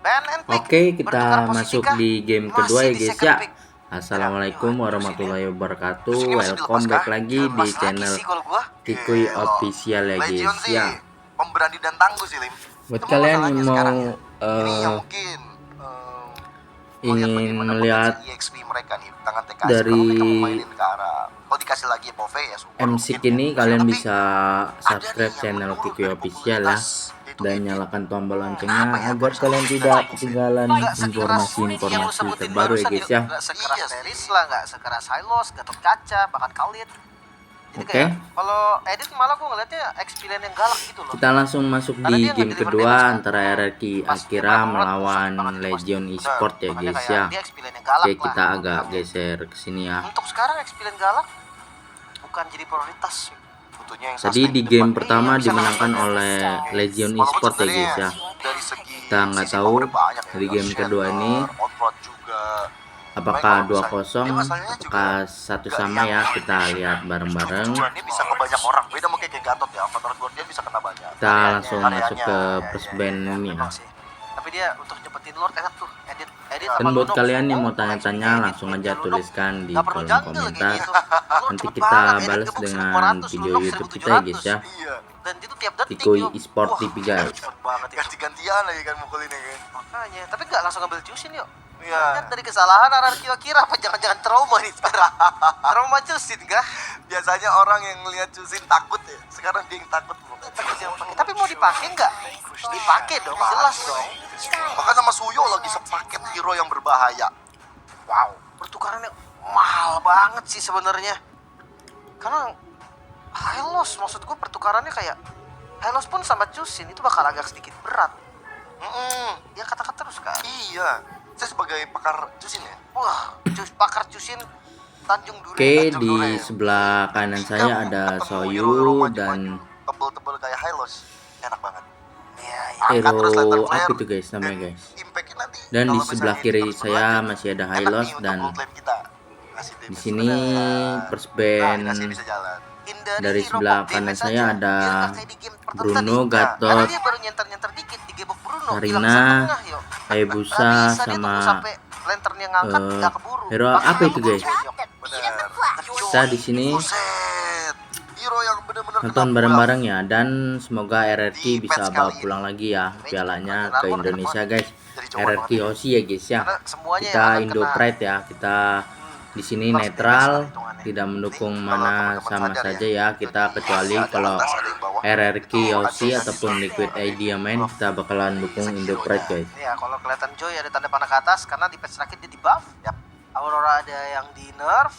ban and pick. Oke, kita Bertukar posisi masuk kah? di game kedua Masih ya di guys second ya. pick. Assalamualaikum warahmatullahi wabarakatuh. Terus ini masih dilepas Welcome back kah? lagi di Dilepas lagi channel sih kalau gua. Kikui Gelo. Official ya Legion guys sih ya. pemberani dan tangguh sih, Lim. Buat Itu kalian masalahnya yang sekarang mau ya. Ini yang mungkin melihat ingin bagaimana melihat potensi EXP mereka nih tangan TKS kalau dari mereka mau mainin ke arah kalau dikasih lagi FOV ya super MC mungkin kini ya. kalian Tapi bisa ada subscribe nih yang channel menurun Kikui dari Official ya, popularitas, yaitu dan Edit. nyalakan tombol Apa loncengnya ya, agar barusan kalian kita tidak itu sih. ketinggalan Nggak sekeras yang lu informasi-informasi sebutin terbaru ya barusan guys yuk. ya. Nggak sekeras Terisla, nggak sekeras Hylos, Gatot Kaca, bahkan Khalid. Jadi Oke, kayak kalau Edit malah gue ngeliatnya experience yang galak gitu loh. kita langsung masuk Karena di dia game nge-deliver kedua damage kan. antara RRQ Pas dia Akira melakukan busuk melawan banget itu pasti. Legion Benar. Esport ya Makanya guys kayak ya. dia experience yang galak Oke, lah, kita gua agak bilangnya. geser ke sini ya. Untuk sekarang experience galak bukan jadi prioritas. Butuhnya yang Tadi sustain di depan. game pertama Iya, bisa dimenangkan langsung. oleh Legion Walaupun Esport ya sebenarnya guys ya. dari segi Kita nggak sisi tahu power banyak ya. di game kedua ini Outrod juga. apakah Tapi 2-0, dia masalahnya juga apakah satu nggak sama yang ya. Kita lihat bareng-bareng. tujuannya bisa ke banyak orang. Beda mungkin kayak Gatot ya. Avatar Guardian bisa kena banyak. Kita langsung masuk ke Areanya. first band ini ya. Memang sih. Tapi dia untuk nyepetin Lord enak tuh. Edit Dan sama buat Lunox. kalian yang Oh, mau tanya-tanya edit, langsung edit, aja Lunox. tuliskan di Nggak perlu kolom jungle komentar. kayak gitu. Lord Nanti cepet kita banget, edit balas gebuk dengan 1400, video Lunox YouTube kita ya guys 1700. ya. Iya. Dan itu tiap detik Kikui yuk. Esport Wah, TV guys. cepet banget itu. Ganti-gantian lagi kan mukulinnya kan. Makanya, tapi nggak langsung ngambil Jushin yuk. Iya. Dari kesalahan RRQ Akira apa jangan-jangan trauma nih sekarang? Trauma Jushin kah? Biasanya orang yang ngelihat Jushin takut ya. Sekarang dia yang takut. Tapi mau dipakai nggak? Dipakai dong, jelas dong. Bahkan sama Suyo lagi sepaket hero yang berbahaya. Wow, pertukarannya mahal banget sih sebenarnya. Karena Hylos maksud gue pertukarannya kayak Hylos pun sama Jushin itu bakal agak sedikit berat. Dia kata-kata terus kan? Iya. Saya sebagai pakar Jushin ya. Wah, pakar Jushin Tanjung Duren. Oke, Tanjung di Duren. sebelah kanan Ketika saya ketemu ada hero-hero Soyu maju-maju, dan tebel-tebel kayak Hylos. Enak banget. Iya, iya. hero Angkat terus lantern apa flare, itu guys namanya dan guys. impact-nya nanti Dan di kalau sebelah misalnya kiri terus saya berlanjut, masih ada enak Hylos nih untuk dan gold lane kita. Ngasih di damage sini benar. first band Ngasih bisa jalan. Hindari dari hero sebelah box kanan damage saya aja, ada biar nggak kayak di game pertama Bruno, tadi. Nah, Gatot, karena dia baru nyenter-nyenter dikit di gebok Bruno, hilang Karina, ke tengah yuk. Hayabusa Nggak bisa, dia sama tunggu sampai lanternnya ngangkat nggak keburu. hero Pakai apa itu guys. bener. Kita di sini Buset. Hero yang bener-bener nonton kena bareng-bareng ya, dan semoga Di RRQ patch bisa kali bawa ini. pulang lagi ya pialanya Magic ke Armor Indonesia enak guys. Jadi coba RRQ banget. Aussie ya guys ya. Karena semuanya Kita yang akan Indo kena Pride ya, kita di sini first netral, damage lah hitungannya. tidak mendukung Nih, mana kalau teman-teman sama sadar saja ya kita, Jadi, kecuali ada kalau atas, ada yang bawah. RRQ Itu Aussie ada ataupun di Liquid sini. ID yang main, kita bakalan dukung Indo Pride guys. Iya, kalau kelihatan Joy ada tanda panah ke atas karena di patch terakhir dia di buff. Yap. Aurora ada yang di nerf,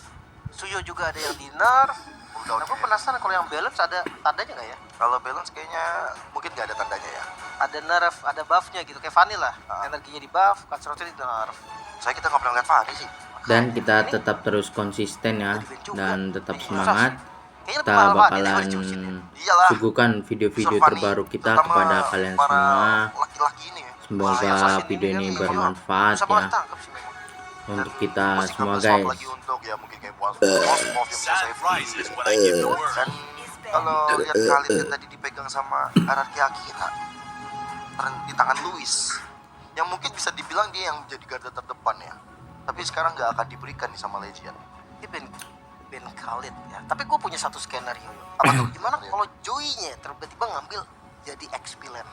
Suyo juga ada yang di nerf. Nah, gue penasaran kalau yang balance ada tandanya nggak ya? Kalau balance kayaknya mungkin nggak ada tandanya ya. Ada nerf, ada buffnya gitu kayak Fanny lah. Energinya di buff, Katsurotnya di nerf. Kita nggak pernah lihat Fanny sih. Dan kita tetap terus konsisten ya, dan tetap semangat. Kayaknya lebih Kita mahal Fanny bakalan daripada Jushin ya. Iyalah. suguhkan video-video Fanny, terbaru kita terutama kepada kalian para semua. laki-laki ini ya. Semoga Assassin video ini kan bermanfaat susah banget ya ditangkap sih memang. untuk kita Pasti semua nggak swap guys. lagi untuk ya mungkin kayak Wolf yang bisa safety. Dan kalau lihat Khalid yang tadi dipegang sama RRQ Akira di tangan Luis, yang mungkin bisa dibilang dia yang menjadi garda terdepan ya. Tapi sekarang nggak akan diberikan nih sama Legion. Dia Ben Khalid ya. Tapi gue punya satu skenario. Apa tuh? Gimana kalau Joy-nya tiba-tiba ngambil jadi XP lane?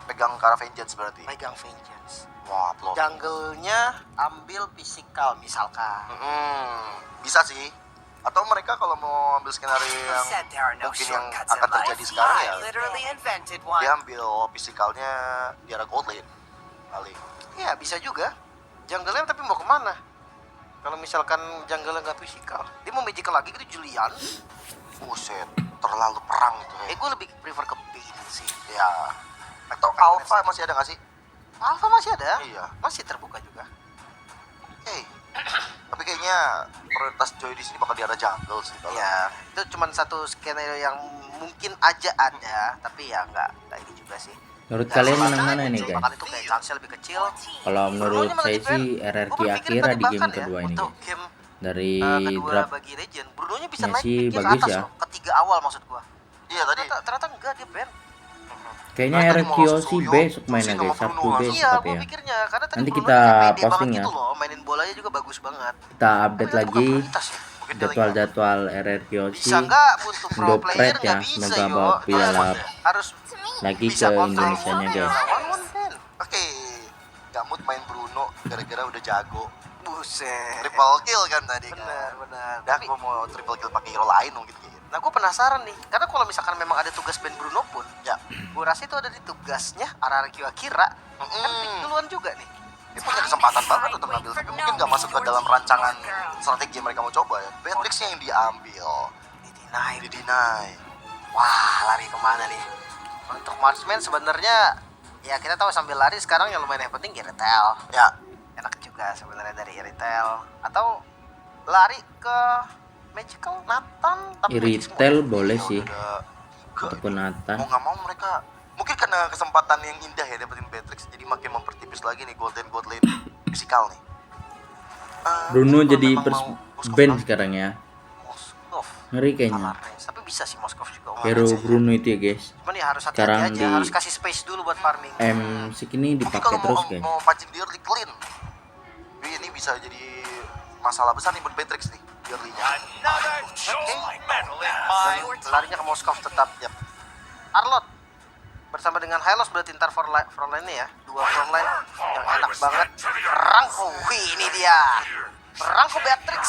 Pegang Kara Vengeance berarti? Pegang Vengeance. Wah, plot. Jungle-nya ambil physical misalkan. Bisa sih. Atau mereka kalau mau ambil skenario yang mungkin yang akan terjadi sekarang ya, dia ambil physicalnya di arah gold lane paling. Iya bisa juga. Jungle-nya tapi mau kemana? Kalau misalkan jungle nggak physical, dia mau magical lagi gitu Julian. Buset, terlalu perang itu. Gue lebih prefer ke Bane sih. Ya. Atau Alpha masih ada nggak sih? Alpha masih ada. Iya. Masih terbuka juga. Oke. Tapi kayaknya prioritas Joy di sini bakal di arah jungle sih. Iya. Itu cuma satu skenario yang mungkin aja ada, tapi ya nggak ini juga sih. Menurut kalian menang mana nih guys? Bakal itu kayak chance lebih kecil. Kalau menurut saya sih RRQ Akira di game kedua ini guys. Dari kedua draft bagi Legend, Bruno-nya bisa nya naik sih pick ke bagus atas ya. loh, ketiga awal maksud gua. Iya tadi. Ternyata enggak dia ban. Kayaknya Dari tadi RRQ mau langsung sih Suyo, besok mainnya Susin sama guys, Sabtu Bruno besok Iya, tapi gue ya. pikirnya karena tadi Nanti Bruno kita ini kayak pede posting banget ya. gitu loh, mainin bolanya juga bagus banget. Kita Tapi update ternyata bukan lagi prioritas ya. Mungkin dia lagi jadwal-jadwal RRQ Bisa sih. nggak untuk pro Indo player Pride nggak ya, bisa semoga yo. bawa Dia balap harus lagi bisa ke kontrol Indonesianya moodnya, guys. lawan one man. Oke, gak mood main Bruno gara-gara udah jago. Buset. Triple kill kan tadi kan. Benar. Dah gue mau triple kill pakai hero lain mungkin gitu. Nah, gue penasaran nih, karena kalau misalkan memang ada tugas band Bruno pun, Ya, gue rasa itu ada di tugasnya RRQ Akira. Kan pick duluan juga nih. dia punya kesempatan banget untuk ngambil, tapi mungkin gak masuk ke dalam rancangan strategi yang mereka mau coba ya. Beatrixnya yang diambil, Di di-deny. Wah, lari kemana nih? Untuk marksman sebenarnya ya kita tahu sambil lari sekarang yang lumayan yang penting retail. Ya, Enak juga sebenarnya dari retail atau lari ke Magical Nathan tapi Magic semua. Retail boleh ya sih, udah tiga. ataupun Nathan. Mau nggak mau mereka mungkin karena kesempatan yang indah ya dapetin Beatrix, jadi makin mempertipis lagi nih gold lane physical nih. Bruno kalau jadi memang first mau Moskov band kan? sekarang ya. Moskov. Ngeri kayaknya. Valorant. Tapi bisa sih Moskov juga. Hero aja ya. Bruno itu ya guys. Cuman ya harus hati-hati Sekarang aja, di harus kasih space dulu buat farming. M6 ini Mungkin dipakai kalau terus mau, guys. mau pancing di early clean, ini bisa jadi masalah besar nih buat Beatrix nih di early-nya. Dan larinya ke Moskov tetap. Yap. Arlot bersama dengan Hylos berarti ntar frontline-nya ya. Dua frontline yang enak banget. Rangko, wih ini dia. Rangko Beatrix.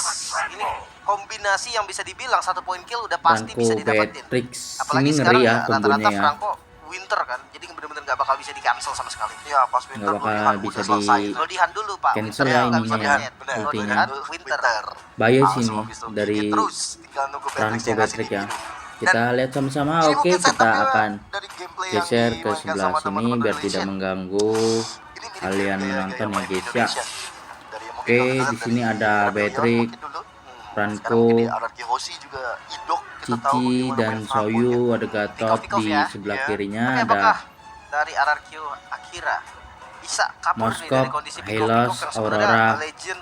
Ini kombinasi yang bisa dibilang 1 poin kill udah pasti Franco bisa didapetin. Beatrix Apalagi ini sekarang ngeri ya rata-rata kombonya ya. Franco winter kan. Jadi bener-bener gak bakal bisa di cancel sama sekali. Ya pas winter Nggak bakal Bloody Hunt bisa udah selesai. di- Bloody-Hunt dulu Pak. Cancel Winter ya nggak bisa ininya, di-set. Bener. ultinya. Bloody-Hunt, winter. Bahaya Langsung sih nih habis itu dari gigit terus, tinggal nunggu Beatrix Franco yang ngasih Beatrix ya. dibiru. Kita lihat sama-sama. Ini Oke, mungkin kita setupnya akan dari gameplay yang geser ke dimainkan sebelah sama sini teman-teman biar dari tidak Legion. mengganggu Ini mirip kalian gaya-gaya menonton ya main guys ya. Indonesia. Dari yang mungkin Oke, kalau kita lihat di sini dari ada Rebellion Beatrix, mungkin dulu. Franco, Sekarang mungkin di RRQ Hoshi juga Idok, kita tahu Cici bagaimana dan main Franco-nya. Soyu, ada Gatot Pick-off di ya. sebelah Iya. kirinya Tapi ada apakah dari RRQ Akira bisa kabur nih Moskov, dari kondisi Hylos, pick-off yang sebenarnya Aurora. Legend.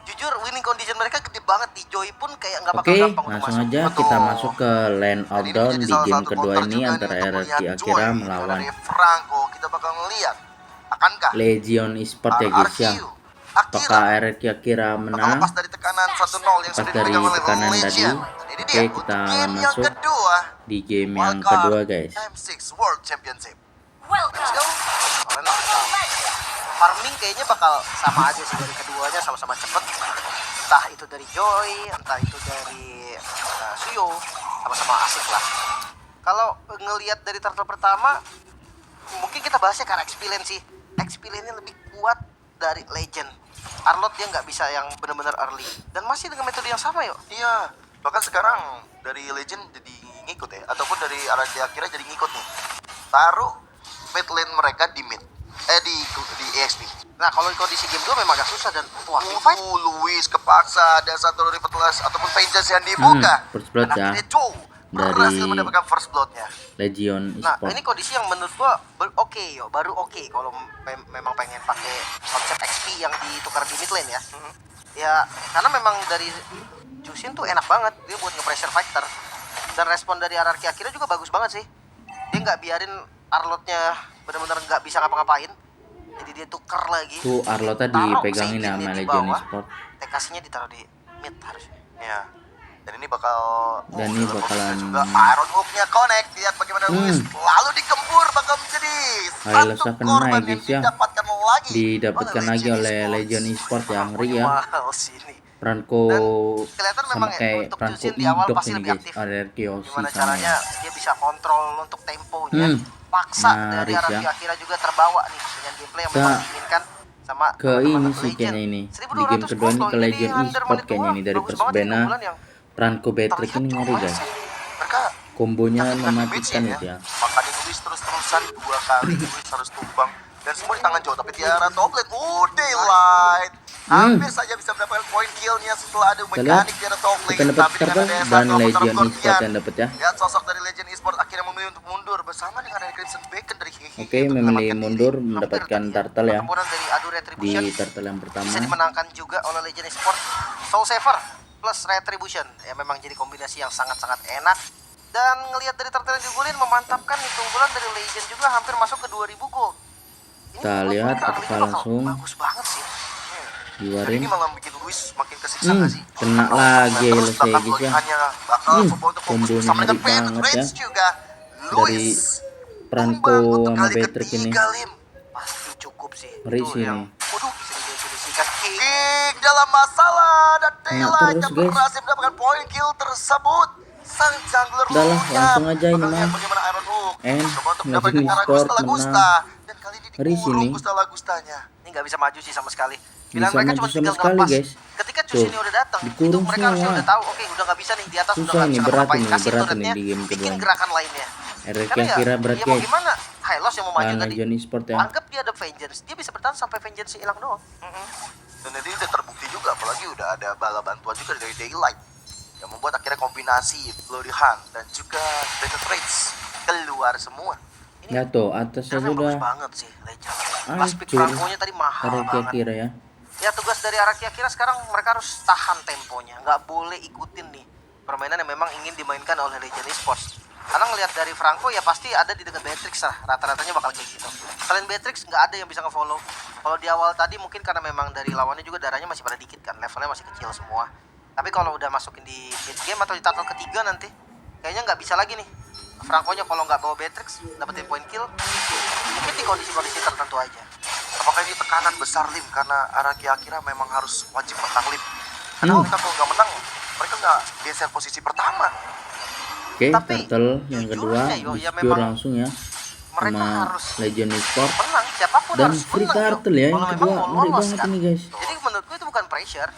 Jujur winning condition mereka gede banget di Joy pun kayak nggak bakal Oke, gampang untuk langsung masuk. aja Betul. kita masuk ke Land of Dan ini Dawn menjadi di salah game satu kedua counter ini juga nih antara untuk RRQ melihat Akira Joy, dimana melawan dari Franco kita bakal melihat akankah Legion Esport ya guys ya. RRQ Apakah Akira RRQ Akira bakal menang? lepas dari tekanan 1-0 yang Lepas sudah dari dipegang oleh tekanan tadi. Legion. Dan ini Oke, dia kita untuk game yang masuk kedua, di game yang Wildcard kedua guys. M6 World Championship. Let's go. Karena farming kayaknya bakal sama aja sih dari keduanya, sama-sama cepet. Entah itu dari Joy, entah itu dari Suyo, sama-sama asik lah. Kalau ngelihat dari turtle pertama, mungkin kita bahasnya karena experience sih. Experience-nya lebih kuat dari Legend. Arlot dia nggak bisa yang benar-benar early dan masih dengan metode yang sama yuk. Iya, bahkan sekarang dari Legend jadi ngikut ya, ataupun dari RRQ Akira jadi ngikut nih. Taruh mid lane mereka di mid, di EXP. Nah kalau di kondisi game 2 memang agak susah dan wah fight. Luis kepaksa ada satu Rivetlas ataupun Pages yang dibuka. First blood Dan ya. akhirnya Joe Dari berhasil mendapatkan first bloodnya. Legion Nah Esport. ini kondisi yang menurut gua oke yo, baru oke kalau memang pengen pakai konsep XP yang ditukar di mid lane ya. Ya karena memang dari Jushin tuh enak banget dia buat nge-pressure fighter. Dan respon dari RRQ Akira juga bagus banget sih. Dia nggak biarin Arlotnya benar-benar nggak bisa ngapa-ngapain. Jadi dia tuker lagi. Tuh Arlota Taruh dipegangin ya Seiginnya sama di Legion bawah, Esport. TKC-nya ditaruh di mid harusnya. Ya. Dan ini bakal Dan ini dalam bakalan- posisi juga Iron Hook-nya connect. Lihat bagaimana Luis lalu dikempur bakal menjadi Hylos satu kena korban ya yang guys ya. didapatkan lagi Didapatkan lagi oleh Legion Esport yang ngeri ya. Mahal sih ini. Franco Dan kelihatan sama memang ya, kayak untuk Franco Jushin di awal Idok pasti ini lebih guys. aktif. RRQ Oshi Gimana sama caranya ya. dia bisa kontrol untuk temponya. Paksa dari Nyaris RRQ ya. Akira juga terbawa nih dengan gameplay yang Kita memang diinginkan sama ke teman-teman ini sih Legend. kayaknya ini. Di 1200 game kedua ini gold ke loh, Legion jadi under Esport menit kayaknya dua. ini dari Bagus First banget ini Bena. keunggulan yang Franco Beatrix ini ngeri guys. mereka Kombonya yakin dengan mematikan damage-nya gitu ya. Makanya Luis terus-terusan 2 kali Luis harus tumbang dan semua di tangan Joe, tapi Tiara top lane Daylight hampir saja bisa mendapatkan poin killnya setelah ada Kita lihat mekanik Tiara top lane. kita dapat Tapi dengan turtle ada dan satu Legion putar Esport Gordian, yang dapat ya. lihat sosok dari Legend Esport akhirnya memilih untuk mundur bersama dengan ada Crimson Bacon dari Hihi. Oke, memilih mundur mendapatkan turtle ya Pertempuran dari adu di retribution turtle yang pertama. bisa dimenangkan juga oleh Legend Esport. Soul Saver plus retribution ya memang jadi kombinasi yang sangat-sangat enak Dan ngelihat dari turtle yang digolin memantapkan nih keunggulan dari Legend juga hampir masuk ke 2000 gol. Ini Kita buat lihat mereka apakah early-nya bakal langsung bagus banget sih. Dan diwarin. ini malah bikin Luis makin kesiksa nggak sih? Kena Kalau lagi ya terus bahkan guys ya. hanya bakal coba untuk fokus Kombonya bersama dengan ngeri banget ya Penetrates juga. dari Luis Franco tumbang untuk sama kali Patrick ini. ketiga, Lim. Pasti cukup sih. Ngeri Itu sih yang nih. waduh bisa didefinisikan King dalam masalah dan Kena Daylight terus, yang guys. berhasil mendapatkan poin kill tersebut. Sang jungler Udah lah, Luya langsung aja ini bakal lihat mah. bagaimana Iron Hook coba untuk Legend mendapatkan arah Esport Gusta Lagusta menang. dan kali ini Ngeri dikurung sini. Gusta Lagustanya. ini nggak bisa maju sih sama sekali. Pilihan Bisa mereka maju cuma sama tinggal sekali, ngelepas. guys. Ketika Tuh, Cus ini udah datang, itu dikurung mereka harusnya semua. udah tahu, oke udah nggak bisa nih di atas, Susah udah nggak ini, bisa berat ngapain. ini, Kasih berat turretnya, ini di game bikin kedua. gerakan lainnya. RRQ Karena ya, kira berat ya mau guys. gimana? Hylos yang mau maju Lawan tadi. Legend Esport ya. Anggap dia ada vengeance, dia bisa bertahan sampai vengeance hilang doang. Dan ini udah terbukti juga, apalagi udah ada bala bantuan juga dari Daylight yang membuat akhirnya kombinasi Bloody Hunt dan juga Penetrates keluar semua. Ya tuh, atas aja Drive bagus udah banget sih Legend. Pas pick hancur. Franco-nya tadi mahal RRQ banget. kira ya. Ya tugas dari Arakia Kira sekarang mereka harus tahan temponya, nggak boleh ikutin nih permainan yang memang ingin dimainkan oleh Legend Esports. Karena ngelihat dari Franco ya pasti ada di dekat Beatrix lah, rata-ratanya bakal kayak gitu. Selain Beatrix nggak ada yang bisa nge-follow. Kalau di awal tadi mungkin karena memang dari lawannya juga darahnya masih pada dikit kan, levelnya masih kecil semua. Tapi kalau udah masukin di mid game atau di turtle ketiga nanti, kayaknya nggak bisa lagi nih. Franco-nya kalau nggak bawa Beatrix, dapetin point kill, mungkin di kondisi-kondisi tertentu aja. Apakah ini tekanan besar, Lim, karena Araki Akira memang harus wajib menang, Lim? Karena mereka kalau nggak menang, mereka nggak geser posisi pertama. Oke, Tapi, turtle yang kedua jujurnya, yo, ya di-secure memang langsung ya mereka sama harus Legend Esport. menang, siapapun Dan harus free menang, yo. turtle ya yang Kalau memang kedua, mau ngeri lolos, banget kan. ini guys. Jadi menurutku itu bukan pressure,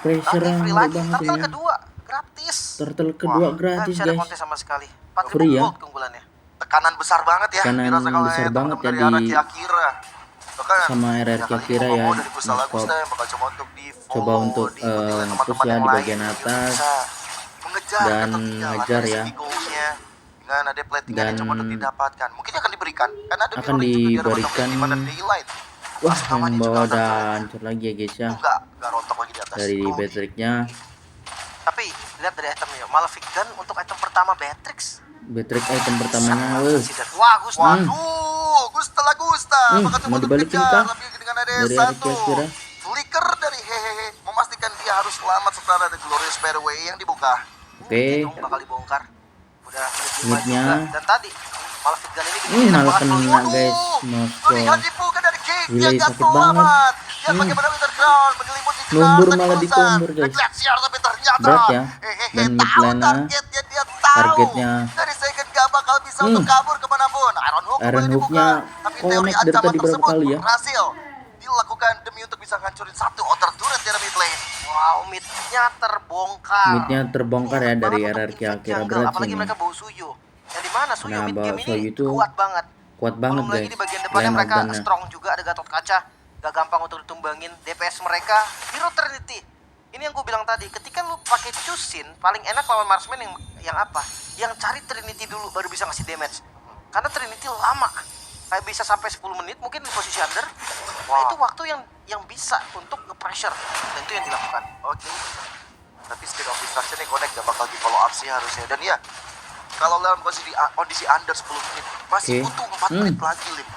Pressure tapi yang free ngeri lagi. banget Turtle ini. kedua gratis. Turtle kedua Nggak gratis bisa ada guys. kontes sama sekali. 4000 Free ya. gold keunggulannya. Tekanan besar banget ya. Tekanan dirasakan oleh besar banget teman-teman ya dari di- Araki Akira. Bahkan, sama RRQ kali ini Akira mau ya, dari Gusta nge-scout. Lagusta yang bakal coba untuk Coba untuk, diikuti oleh nge-push teman-teman ya yang di lain bagian yang atas. bisa mengejar Dan ketertinggalan ngejar dari ya. segi goalsnya dengan ada platingan yang Dan coba untuk didapatkan. Mungkin akan diberikan karena ada akan mirroring juga di arah diberikan. di mana Daylight. Wah, Masuk namanya yang juga bawa akan udah jelek. hancur lagi ya guys ya. Itu nggak rontok lagi di atas. Dari Gold. Beatrix-nya. Tapi lihat dari itemnya, yo. Malefic Gun untuk item pertama Beatrix. Beatrix item pertamanya. Sangat Wah, consider. Wah, Gus. Waduh, Gusta Lagusta. Bakal coba mau untuk dibalikin kejar, kah? tapi dengan ada Dari satu RRQ Akira. flicker dari hehehe memastikan dia harus selamat setelah ada Glorious Fairway yang dibuka. Oke. Dong bakal dibongkar. Udah Midnya. juga. Dan tadi Malefic Gun ini bikin enak Malah banget. kena Waduh. guys. Mosko. Lihat dibuka dari kick, dia Gila, nggak sakit banget. selamat. Lihat bagaimana Winterground menyelimuti jenar Numbur tadi malah Gonzan. dikombur, guys. Glacier, tapi ternyata Berat ya. hehehe, Dan mid tahu lane-nya, targetnya, dia tahu targetnya. dari second gak bakal bisa untuk kabur kemanapun. Iron Hook Iron boleh dibuka, Hook-nya tapi connect teori dari ancaman tadi berapa tersebut kali ya? berhasil dilakukan demi untuk bisa ngancurin satu outer turret dari mid lane. Wow, midnya terbongkar. Midnya terbongkar ya Ini dari banget untuk RRQ invade Akira, jungle, berat apalagi sih mereka ini. bawa Suyo. Yang dimana Suyo Nah, mid bawa game Suyo ini itu kuat banget. Kuat banget Belum lagi guys. di bagian depannya Line mereka outdown-nya. strong juga, ada Gatot Kaca. Gak gampang untuk ditumbangin. DPS mereka Hero Trinity. Ini yang gue bilang tadi, ketika lu pakai Chusin, paling enak lawan marksman yang apa? Yang cari Trinity dulu baru bisa ngasih damage. Karena Trinity lama. Kayak bisa sampai 10 menit mungkin di posisi under. Nah, itu waktu yang bisa untuk nge-pressure. Dan itu yang dilakukan. Oke. Tapi speed of destruction nih connect gak bakal di follow up sih harusnya. Dan ya, kalau dalam kondisi under 10 menit, masih Oke. butuh 4 menit lagi, Lim.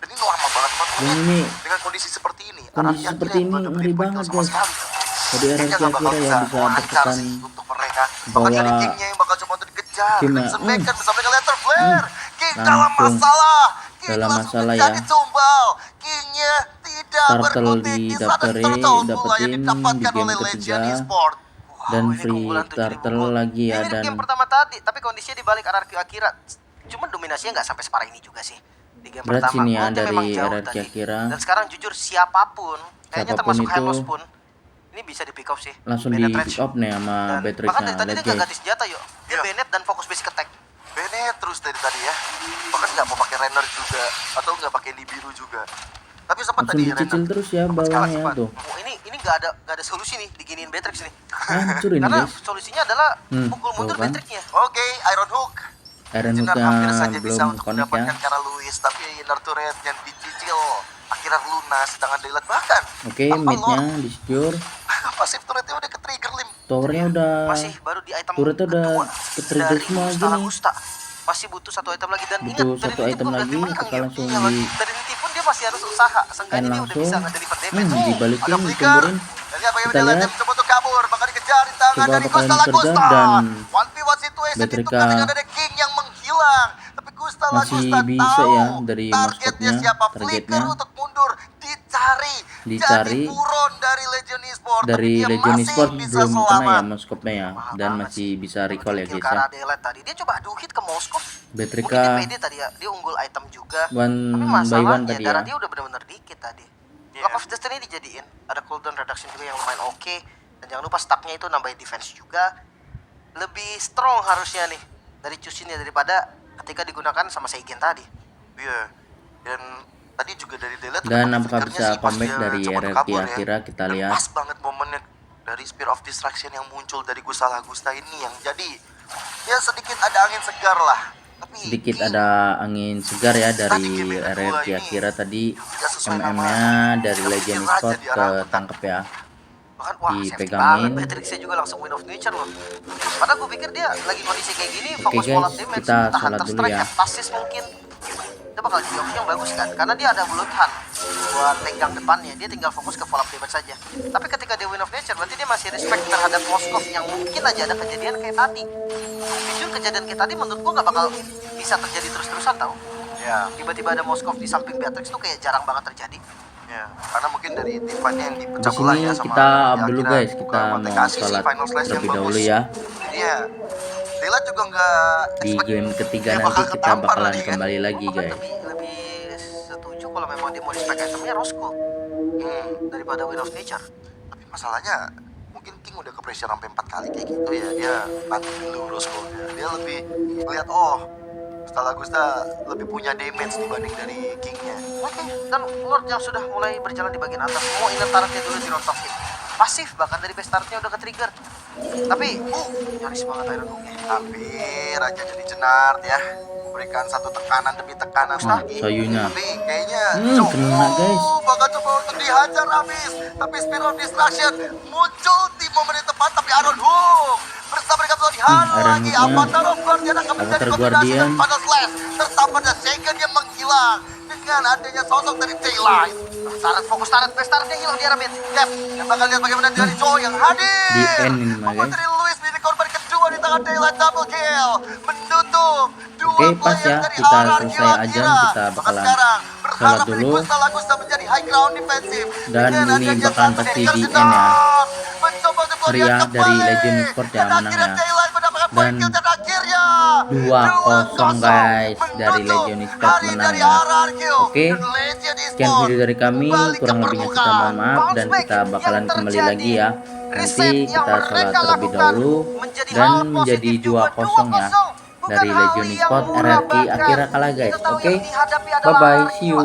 Dan ini lama banget 4 Dan menit. ini Dengan kondisi seperti ini, kondisi Araki seperti akhirnya ini belum ngeri dapetin point banget, kill sama guys. sekali. Jadi Kayaknya RRQ nggak bakal Akira ya bisa lancar berpesan sih untuk mereka. Bahkan bahwa dari Kingnya yang bakal coba untuk dikejar. Tim ya, Crimson Maker bersama dengan Letter Flare. King dalam langsung masalah. King dalam langsung masalah menjadi ya. tumbal. Kingnya tidak Turtle berkutik di sana didapterin, turtle pula yang dapetin didapatkan di game oleh ketiga. Legend Esport. Dan Ini free keunggulan 7.000 turtle gold. lagi ya. Ini Dan game pertama tadi, tapi kondisinya dibalik RRQ Akira. Cuman dominasinya nggak sampai separah ini juga sih. Di game berat pertama, sini ya goldnya memang dari jauh RRQ tadi. Akira. Dan sekarang jujur siapapun, kayaknya Siapapun termasuk itu Hylos pun, ini bisa di pick off sih. langsung di Bennett pick up nih sama Dan Beatrix. bahkan dari Nah, tadi dia lihat nggak guys. ganti senjata yuk. Dia Iya. Bennett dan fokus basic attack. Bennett terus dari tadi ya. Bahkan nggak mau pakai Renner juga. Atau nggak pakai Nibiru juga. Tapi sempat Langsung tadi dicicil Renner. terus ya Sempat bawahnya sekali, tuh. Oh, ini nggak ada solusi nih diginiin Beatrix nih. Hancur ini Karena guys. solusinya adalah pukul tuh mundur kan. Beatrixnya. Oke, Iron Hook. Iron Jenar hampir Hook-nya saja bisa belum untuk connect mendapatkan ya. cara Luis, tapi inner turret yang dicicil akhirnya lunas, sedangkan Daylight bahkan Oke, tanpa midnya lord. di secure. Pasif turretnya udah ke trigger, Lim. Towernya udah, masih baru di item turretnya udah kedua ke-trigger dari semua Gusta gini. Lagusta. Masih butuh satu item lagi dan ingat Butuh dari satu Trinity item pun lagi, berarti menang kita ya. langsung Iya, di Trinity pun dia masih harus usaha. end Seenggaknya dia udah langsung. bisa ngedeliver damage. Dibalikin, Ada flicker. ditemburin. Dan lihat bagaimana Kita dia lihat coba untuk kabur, bakal dikejar di tangan coba dari bakalan Gusta dikejar Lagusta. dan 1v1 situation Betrika itu dengan ada King yang menghilang. Tapi Gusta masih Lagusta bisa tahu ya dari targetnya maskotnya, siapa. Flicker untuk mundur, dicari. Jadi buron dari Legion Esports. Tapi dia Legion masih Esports bisa belum kena ya selamat. moskopnya ya, Mahal dan banget masih sih. bisa recall ya Kill guys ya. Karadelet tadi dia coba adu hit ke Moskov. Mungkin dia Betrika pede tadi ya, dia unggul item juga. one Tapi by one masalahnya tadi darah ya. dia udah bener-bener dikit tadi. Iya. Lock of Destiny dijadiin, ada cooldown reduction juga yang lumayan oke. Dan jangan lupa stacknya itu nambahin defense juga. Lebih strong harusnya nih dari Chusin ya daripada ketika digunakan sama Seigen tadi. Iya. Dan tadi juga dari Delet Dan ada apakah flickernya bisa sih pas comeback dia dari coba untuk RRQ kabur ya. Akira, kita Dan lihat. pas banget momennya dari Spear of Distraction yang muncul dari Gusta Lagusta ini yang jadi ya sedikit ada angin segar lah. Tapi Sedikit King ada angin segar ya tadi dari game yang kedua RRQ ini Akira tadi. tidak sesuai nama. MM-nya dari Dia Legion pikir aja Esports di arah aku, ketangkep ya. Bahkan wah safety Dipegangin. banget, Beatrixnya juga langsung win of nature loh. Padahal gue pikir dia lagi kondisi kayak gini Oke, fokus guys, pola damage, kita entah sholat Hunter dulu Strike, ya. Heptasis mungkin. Itu bakal jadi opsi yang bagus kan, karena dia ada Blood Hunt buat pegang depannya, dia tinggal fokus ke follow damage saja. Tapi ketika dia win of nature, berarti dia masih respect terhadap Moskov yang mungkin aja ada kejadian kayak tadi. Jujur kejadian kayak tadi menurut gue gak bakal bisa terjadi terus-terusan tau. ya, Tiba-tiba ada Moskov di samping Beatrix tuh kayak jarang banget terjadi. ya, karena mungkin dari Tifannya yang Di dipecah belah sini ya sama kita up ya, dulu akhirnya guys, buka kita mau Motekasi sih, sholat Final Slash yang terlebih bagus. dahulu ya. Iya. Dela juga nggak Di expect game ketiga dia nanti bakal kita ketampar bakalan tadi kan. kembali lagi Gue bahkan guys. lebih setuju kalau memang dia mau respect itemnya Roscoe daripada Win of Nature. Tapi masalahnya mungkin King udah ke pressure sampai 4 kali kayak gitu ya. Dia bantu dulu Roscoe-nya. Dia lebih lihat Gusta Lagusta lebih punya damage dibanding dari King-nya. Oke, dan Lord yang sudah mulai berjalan di bagian atas, semua inner turretnya dulu dirontokin. Pasif bahkan dari base turretnya udah ke-trigger. Tapi, nyaris banget Iron Hook-nya. Tapi Raja jadi Jenart ya, memberikan satu tekanan demi tekanan lagi. Soyunya. Tapi kayaknya kena, guys. bakal coba untuk dihajar habis. Tapi Spear of Distraction muncul di momen yang tepat. Tapi Iron Hook bersama dengan Bloody Hand Iron lagi. Hook-nya. Avatar of Guardian akan menjadi Avatar kombinasi Guardian. dan Final Slash. Serta pada Shaken yang menghilang dengan adanya sosok dari Daylight. Turret fokus turret, base turretnya hilang di arah mid. Yap, yang bakal lihat bagaimana dari Joy yang hadir. Di end ini mah, Membuat guys. dari Luis menjadi korban kedua di tangan Daylight, double kill. Menutup dua Oke, pas player ya, dari kita RRQ selesai ajan, Akira. kita Maka bakalan sekarang berharap sholat dari dulu. Gusta Lagusta menjadi high ground defensif. Dan Dengan ini adanya bakalan satu pasti Shaker di sedang end ya. mencoba untuk Meriah melihat dari kembali. Legion Esports yang Dan menang akhirnya ya. Daylight mendapatkan point Dan kill dan akhirnya 2-0 guys, dari menutup Legion Esports hari menang dari ya. RRQ. Oke, Dan Legion sekian Esports video dari kami, kembali ke kurang lebihnya kita mohon permukaan. maaf, dan kita bakalan kembali lagi ya. Nanti kita sholat terlebih dahulu dan menjadi 2-0 ya dari Legion Esports. RRQ Akira kalah guys. Oke, bye bye, see you.